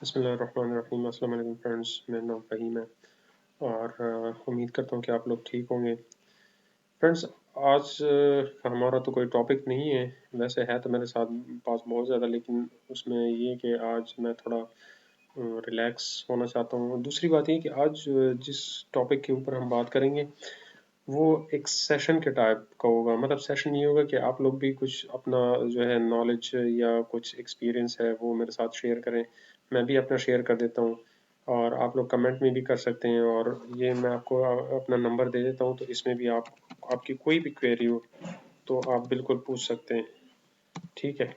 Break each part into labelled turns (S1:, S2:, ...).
S1: बिस्मिल्लाहिर्रहमानिर्रहीम। अस्सलाम वालेकुम फ्रेंड्स, मेरा नाम फ़हीम है और उम्मीद करता हूँ कि आप लोग ठीक होंगे। फ्रेंड्स, आज हमारा तो कोई टॉपिक नहीं है, वैसे है तो मेरे साथ पास बहुत ज़्यादा, लेकिन उसमें ये है कि आज मैं थोड़ा रिलैक्स होना चाहता हूँ। दूसरी बात ये कि आज जिस टॉपिक के ऊपर हम बात करेंगे वो एक सेशन के टाइप का होगा। मतलब सेशन ये होगा कि आप लोग भी कुछ अपना जो है नॉलेज या कुछ एक्सपीरियंस है वो मेरे साथ शेयर करें, मैं भी अपना शेयर कर देता हूँ और आप लोग कमेंट में भी कर सकते हैं। और ये मैं आपको अपना नंबर दे देता हूँ, तो इसमें भी आपकी कोई भी क्वेरी हो तो आप बिल्कुल पूछ सकते हैं। ठीक है,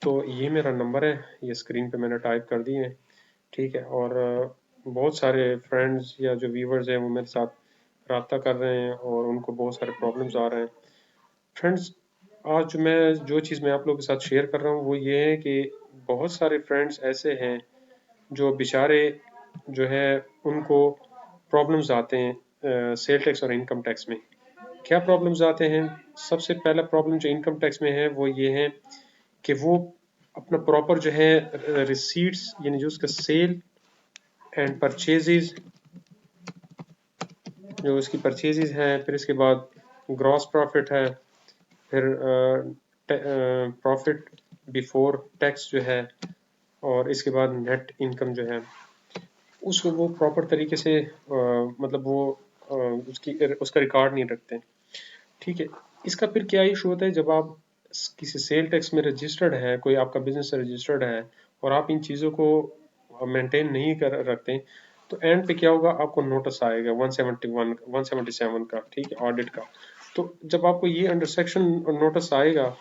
S1: तो ये मेरा नंबर है, ये स्क्रीन पे मैंने टाइप कर दिए है। ठीक है, और बहुत सारे फ्रेंड्स या जो व्यूवर्स हैं वो मेरे साथ रब्ता कर रहे हैं और उनको बहुत सारे प्रॉब्लम्स आ रहे हैं। फ्रेंड्स, आज जो चीज़ मैं आप लोगों के साथ शेयर कर रहा हूँ वो ये है कि बहुत सारे फ्रेंड्स ऐसे हैं जो बेचारे जो है उनको प्रॉब्लम्स आते हैं सेल टैक्स और इनकम टैक्स में। क्या प्रॉब्लम्स आते हैं? सबसे पहला प्रॉब्लम जो इनकम टैक्स में है वो ये है कि वो अपना प्रॉपर जो है रिसीट्स, यानी जो उसका सेल एंड परचेजेस, जो उसकी परचेजेस हैं, फिर इसके बाद ग्रॉस प्रॉफिट है, फिर प्रॉफिट बिफोर टैक्स जो है, और इसके बाद नेट इनकम जो है, उसको वो प्रॉपर तरीके से मतलब वो उसका रिकॉर्ड नहीं रखते। ठीक है, इसका फिर क्या इशू होता है जब आप किसी सेल टैक्स में रजिस्टर्ड है, कोई आपका बिजनेस रजिस्टर्ड है और आप इन चीज़ों को मेंटेन नहीं कर रखते, तो एंड पे क्या होगा, आपको नोटिस आएगा 171 177 का, ठीक है, ऑडिट का। तो जब आपको ये अंडर सेक्शन नोटिस आएगा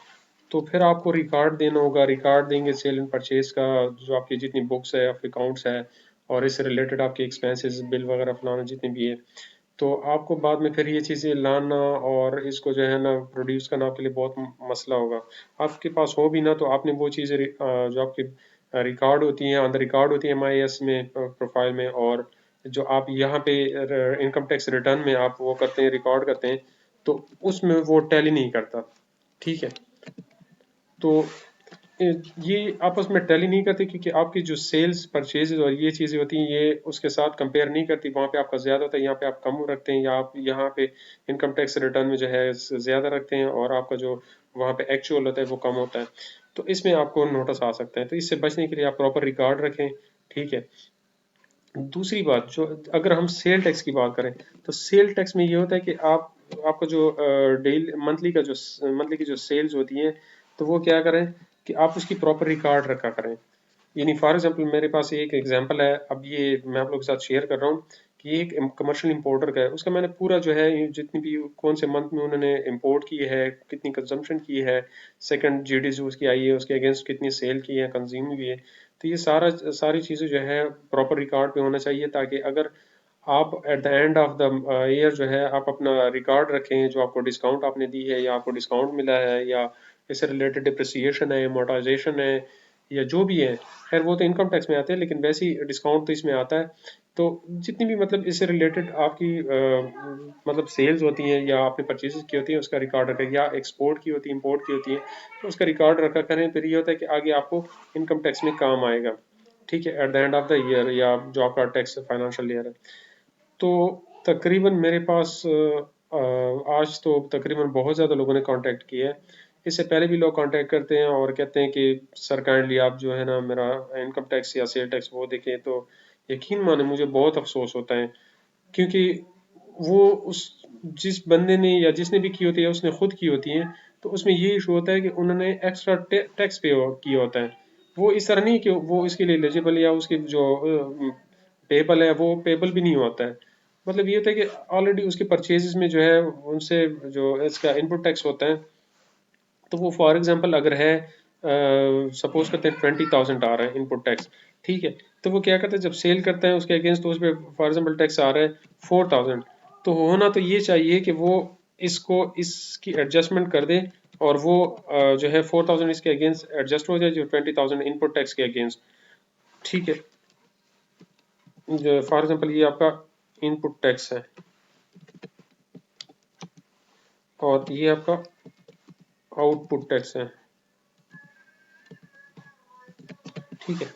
S1: तो फिर आपको रिकॉर्ड देना होगा, रिकॉर्ड देंगे सेल एंड परचेज का, जो आपकी जितनी बुक्स है, अकाउंट्स है और इससे रिलेटेड आपके एक्सपेंसेस बिल वगैरह फलाना जितने भी है। तो आपको बाद में फिर ये चीज़ें लाना और इसको जो है ना प्रोड्यूस करना आपके लिए बहुत मसला होगा। आपके पास हो भी ना तो आपने वो चीज़ें जो आपकी रिकॉर्ड होती हैं, अंदर रिकॉर्ड होती है MIS में, प्रोफाइल में, और जो आप यहाँ पे इनकम टैक्स रिटर्न में आप वो करते हैं, रिकॉर्ड करते हैं, तो उसमें वो टैली नहीं करता। ठीक है, तो ये आपस में टैली नहीं करते क्योंकि आपकी जो सेल्स परचेजेस और ये चीज़ें होती हैं ये उसके साथ कंपेयर नहीं करती। वहाँ पे आपका ज़्यादा होता है, यहाँ पे आप कम रखते हैं, या आप यहाँ पे इनकम टैक्स रिटर्न में जो है ज़्यादा रखते हैं और आपका जो वहाँ पे एक्चुअल होता है वो कम होता है। तो इसमें आपको नोटिस आ सकता है, तो इससे बचने के लिए आप प्रॉपर रिकॉर्ड रखें। ठीक है, दूसरी बात, जो अगर हम सेल टैक्स की बात करें तो सेल टैक्स में ये होता है कि आपका जो डेली मंथली की जो सेल्स होती हैं, तो वो क्या करें कि आप उसकी प्रॉपर रिकॉर्ड रखा करें। यानी फॉर एग्जांपल मेरे पास एक एग्जांपल है, अब ये मैं आप लोगों के साथ शेयर कर रहा हूँ कि ये एक कमर्शियल इंपोर्टर का है। उसका मैंने पूरा जो है जितनी भी कौन से मंथ में उन्होंने इंपोर्ट की है, कितनी कंजम्पशन की है, सेकंड जीडी जो उसकी आई है उसके अगेंस्ट कितनी सेल की है, कंज्यूम की है, तो ये सारी चीज़ें जो है प्रॉपर रिकॉर्ड पे होना चाहिए, ताकि अगर आप at the end of the year जो है आप अपना रिकॉर्ड रखें, जो आपको डिस्काउंट आपने दी है या आपको डिस्काउंट मिला है या इससे रिलेटेड डिप्रिसिएशन है, मोटाइजेशन है, या जो भी है, खैर वो तो इनकम टैक्स में आते हैं, लेकिन वैसे ही डिस्काउंट तो इसमें आता है। तो जितनी भी मतलब इससे रिलेटेड आपकी मतलब सेल्स होती हैं या आपने परचेजेस की होती हैं उसका रिकॉर्ड रखें, या एक्सपोर्ट की होती है, इंपोर्ट की होती है, तो उसका रिकॉर्ड रखा करें। फिर ये होता है कि आगे आपको इनकम टैक्स में काम आएगा। ठीक है, at the end of the year या जो आपका टैक्स फाइनेंशियल ईयर है। तो तकरीबन मेरे पास आज तो तकरीबन बहुत ज़्यादा लोगों ने कांटेक्ट किया है। इससे पहले भी लोग कांटेक्ट करते हैं और कहते हैं कि सर काइंडली आप जो है ना मेरा इनकम टैक्स या सेल टैक्स वो देखें। तो यकीन माने मुझे बहुत अफसोस होता है, क्योंकि वो उस जिस बंदे ने या जिसने भी की होती है उसने खुद की होती है, तो उसमें ये इशू होता है कि उन्होंने एक्स्ट्रा टैक्स पे किया होता है। वो इस तरह नहीं कि वो इसके लिए एलिजिबल या उसकी जो पेबल है वो पेबल भी नहीं होता है। मतलब ये होता है कि ऑलरेडी उसके परचेजेस में जो है उनसे जो इसका इनपुट टैक्स होता है, तो वो फॉर एग्जांपल अगर है सपोज करते हैं 20,000 आ रहा है इनपुट टैक्स। ठीक है, तो वो क्या करते हैं जब सेल करते हैं उसके अगेंस्ट, तो उस पर फॉर एग्जांपल टैक्स आ रहा है 4,000। तो होना तो ये चाहिए कि वो इसकी एडजस्टमेंट कर दे और वो जो है 4,000 इसके अगेंस्ट एडजस्ट हो जाए, जो 20,000 इनपुट टैक्स के अगेंस्ट। ठीक है, फॉर एग्जांपल ये आपका इनपुट टैक्स है और ये आपका आउटपुट टैक्स है। ठीक है,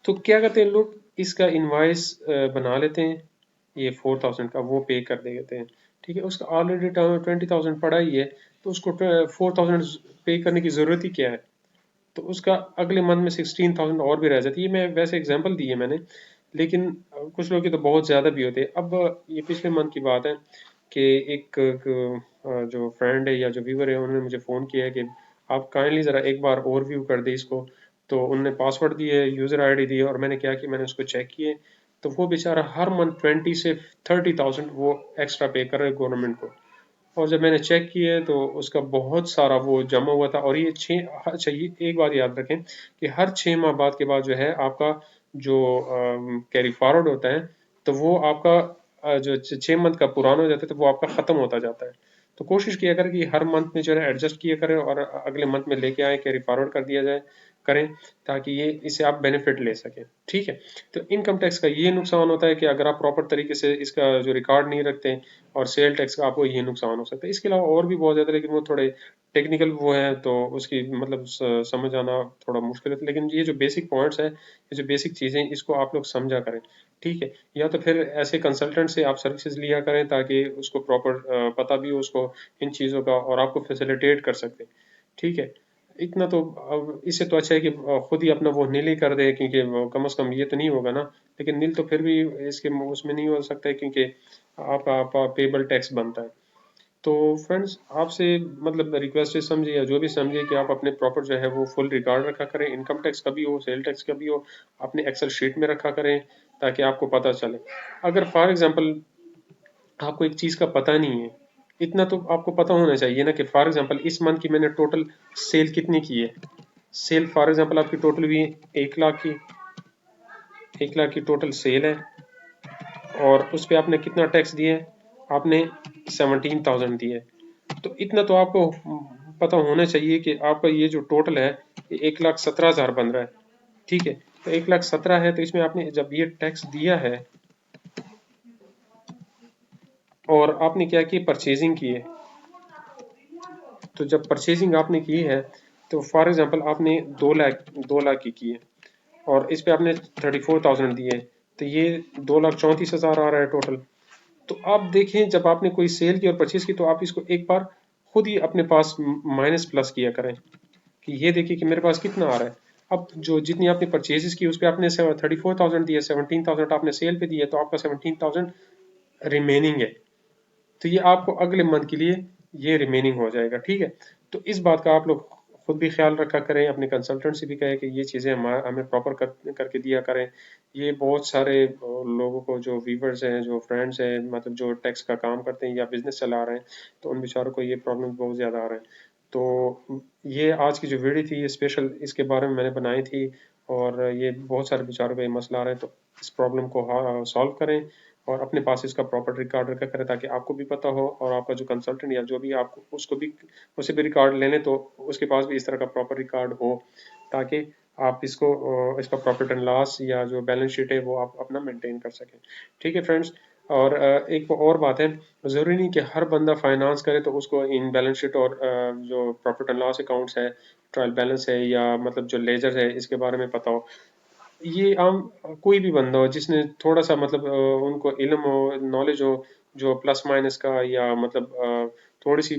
S1: तो क्या करते हैं लोग, इसका इनवॉइस बना लेते हैं, ये 4000 का वो पे कर देते हैं। ठीक है, उसका ऑलरेडी 20,000 पड़ा ही है, तो उसको 4000 पे करने की ज़रूरत ही क्या है। तो उसका अगले मंथ में 16,000 और भी रह जाती है। ये मैं वैसे एग्जांपल दी है मैंने, लेकिन कुछ लोग की तो बहुत ज़्यादा भी होते हैं। अब ये पिछले मंथ की बात है कि जो फ्रेंड है या जो व्यूवर है, उन्होंने मुझे फ़ोन किया है कि आप काइंडली ज़रा एक बार ओवरव्यू कर दें इसको। तो उन्होंने पासवर्ड दिए, यूज़र आईडी दी, और मैंने क्या किया, मैंने उसको चेक किए, तो वो बेचारा हर मंथ 20 से 30,000 वो एक्स्ट्रा पे कर रहा है गवर्नमेंट को। और जब मैंने चेक किए तो उसका बहुत सारा वो जमा हुआ था। और ये अच्छा, ये एक बात याद रखें कि हर 6 माह बाद के बाद जो है आपका जो कैरी फॉरवर्ड होता है, तो वो आपका जो 6 मंथ का पुराना हो जाता है, तो वो आपका ख़त्म होता जाता है। तो कोशिश किया करें कि हर मंथ में जो है एडजस्ट किया करें और अगले मंथ में लेके आए, कैरी फॉरवर्ड कर दिया जाए करें, ताकि ये इससे आप बेनिफिट ले सकें। ठीक है, तो इनकम टैक्स का ये नुकसान होता है कि अगर आप प्रॉपर तरीके से इसका जो रिकॉर्ड नहीं रखते, और सेल टैक्स का आपको ये नुकसान हो सकता है। इसके अलावा और भी बहुत ज़्यादा, लेकिन वो थोड़े टेक्निकल वो है, तो उसकी मतलब समझ आना थोड़ा मुश्किल है। लेकिन ये जो बेसिक पॉइंट्स है, ये जो बेसिक चीज़ें, इसको आप लोग समझा करें। ठीक है, या तो फिर ऐसे कंसल्टेंट से आप सर्विसेज लिया करें, ताकि उसको प्रॉपर पता भी हो उसको इन चीज़ों का, और आपको फैसिलिटेट कर सकते। ठीक है, इतना तो अब इससे तो अच्छा है कि खुद ही अपना वो नील ही कर दे, क्योंकि कम से कम ये तो नहीं होगा ना। लेकिन नील तो फिर भी इसके उसमें नहीं हो सकता है, क्योंकि आप पेबल टैक्स बनता है। तो फ्रेंड्स, आपसे मतलब रिक्वेस्ट है, समझिए या जो भी समझिए, कि आप अपने प्रॉपर जो है वो फुल रिकॉर्ड रखा करें, इनकम टैक्स का भी हो, सेल टैक्स का भी हो, अपने एक्सेल शीट में रखा करें, ताकि आपको पता चले। अगर फॉर एग्जांपल आपको एक चीज़ का पता नहीं है, इतना तो आपको पता होना चाहिए ना, कि फॉर एग्जांपल इस मंथ की मैंने टोटल सेल कितनी की है। सेल फॉर एग्जांपल आपकी टोटल भी 1 लाख की, 1 लाख की टोटल सेल है, और उस पर आपने कितना टैक्स दिया है, आपने 17,000 दिया है। तो इतना तो आपको पता होना चाहिए कि आपका ये जो टोटल है, ये 1,17,000 बन रहा है। ठीक है, तो 1,17,000 है, तो इसमें आपने जब ये टैक्स दिया है, और आपने क्या की, परचेजिंग की है, तो जब परचेजिंग आपने की है, तो फॉर एग्जांपल आपने 2 लाख की है, और इस पे आपने 34,000 दिए, तो ये 2,34,000 आ रहा है टोटल। तो आप देखें, जब आपने कोई सेल की और परचेज की, तो आप इसको एक बार खुद ही अपने पास माइनस प्लस किया करें, कि ये देखिए कि मेरे पास कितना आ रहा है। अब जो जितनी आपने परचेजेस की, उस पर आपने 34,000 दिया, 17,000 आपने सेल पे दिया, तो आपका 17,000 रिमेनिंग है। तो ये आपको अगले मंथ के लिए ये रिमेनिंग हो जाएगा। ठीक है, तो इस बात का आप लोग खुद भी ख्याल रखा करें, अपने कंसल्टेंट से भी कहें कि ये चीज़ें हमें प्रॉपर करके दिया करें। ये बहुत सारे लोगों को, जो व्यूवर्स हैं, जो फ्रेंड्स हैं, मतलब जो टैक्स का काम करते हैं या बिजनेस चला रहे हैं, तो उन बेचारों को ये प्रॉब्लम बहुत ज़्यादा आ रहा है। तो ये आज की जो वीडियो थी, ये स्पेशल इसके बारे में मैंने बनाई थी, और ये बहुत सारे बेचारों का ये मसला आ रहा है। तो इस प्रॉब्लम को सॉल्व करें, और अपने पास इसका प्रॉपर रिकॉर्ड रखा करें, ताकि आपको भी पता हो, और आपका जो कंसल्टेंट या जो भी आपको, उसको भी, उसे भी रिकॉर्ड लेने, तो उसके पास भी इस तरह का प्रॉपर रिकॉर्ड हो, ताकि आप इसको इसका प्रॉफिट एंड लॉस या जो बैलेंस शीट है वो आप अपना मेंटेन कर सकें। ठीक है फ्रेंड्स, और एक और बात है, ज़रूरी नहीं कि हर बंदा फाइनेंस करे तो उसको इन बैलेंस शीट और जो प्रॉफिट एंड लॉस अकाउंट्स है, ट्रायल बैलेंस है, या मतलब जो लेजर है, इसके बारे में पता हो। ये आम कोई भी बंदा हो जिसने थोड़ा सा मतलब उनको इल्म हो, नॉलेज हो, जो प्लस माइनस का, या मतलब थोड़ी सी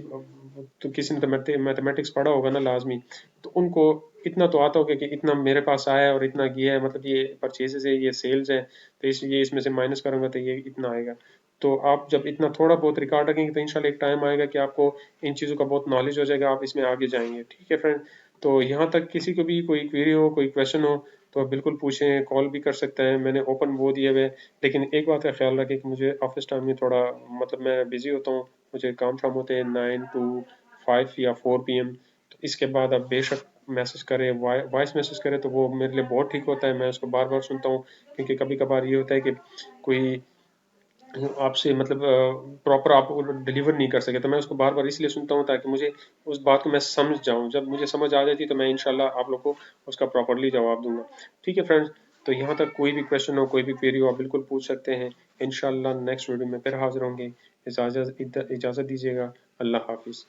S1: तो किसी ने तो मैथमेटिक्स पढ़ा होगा ना लाजमी, तो उनको इतना तो आता होगा कि इतना मेरे पास आया है और इतना गया है, मतलब ये परचेजेस है, ये सेल्स है, तो ये इसमें से माइनस करूंगा तो ये इतना आएगा। तो आप जब इतना थोड़ा बहुत रिकॉर्ड रखेंगे, तो इंशाल्लाह एक टाइम आएगा कि आपको इन चीज़ों का बहुत नॉलेज हो जाएगा, आप इसमें आगे जाएंगे। ठीक है फ्रेंड, तो यहाँ तक किसी को भी कोई क्वेरी हो, कोई क्वेश्चन हो, तो आप बिल्कुल पूछें, कॉल भी कर सकते हैं, मैंने ओपन वो दिए हुए हैं। लेकिन एक बात का ख्याल रखें कि मुझे ऑफिस टाइम में थोड़ा मतलब मैं बिजी होता हूँ, मुझे काम शाम होते हैं 9 to 5 या 4 PM। तो इसके बाद आप बेशक मैसेज करें, वॉइस मैसेज करें, तो वो मेरे लिए बहुत ठीक होता है, मैं उसको बार बार सुनता हूँ। क्योंकि कभी कभार ये होता है कि कोई आपसे मतलब प्रॉपर आप डिलीवर नहीं कर सके, तो मैं उसको बार बार इसलिए सुनता हूँ ताकि मुझे उस बात को मैं समझ जाऊँ। जब मुझे समझ आ जाती है, तो मैं इंशाल्लाह आप लोग को उसका प्रॉपरली जवाब दूंगा। ठीक है फ्रेंड्स, तो यहाँ तक कोई भी क्वेश्चन हो, कोई भी क्वेरी हो, आप बिल्कुल पूछ सकते हैं। इंशाल्लाह नेक्स्ट वीडियो में फिर हाजिर होंगे। इजाज़त दीजिएगा। अल्लाह हाफिज़।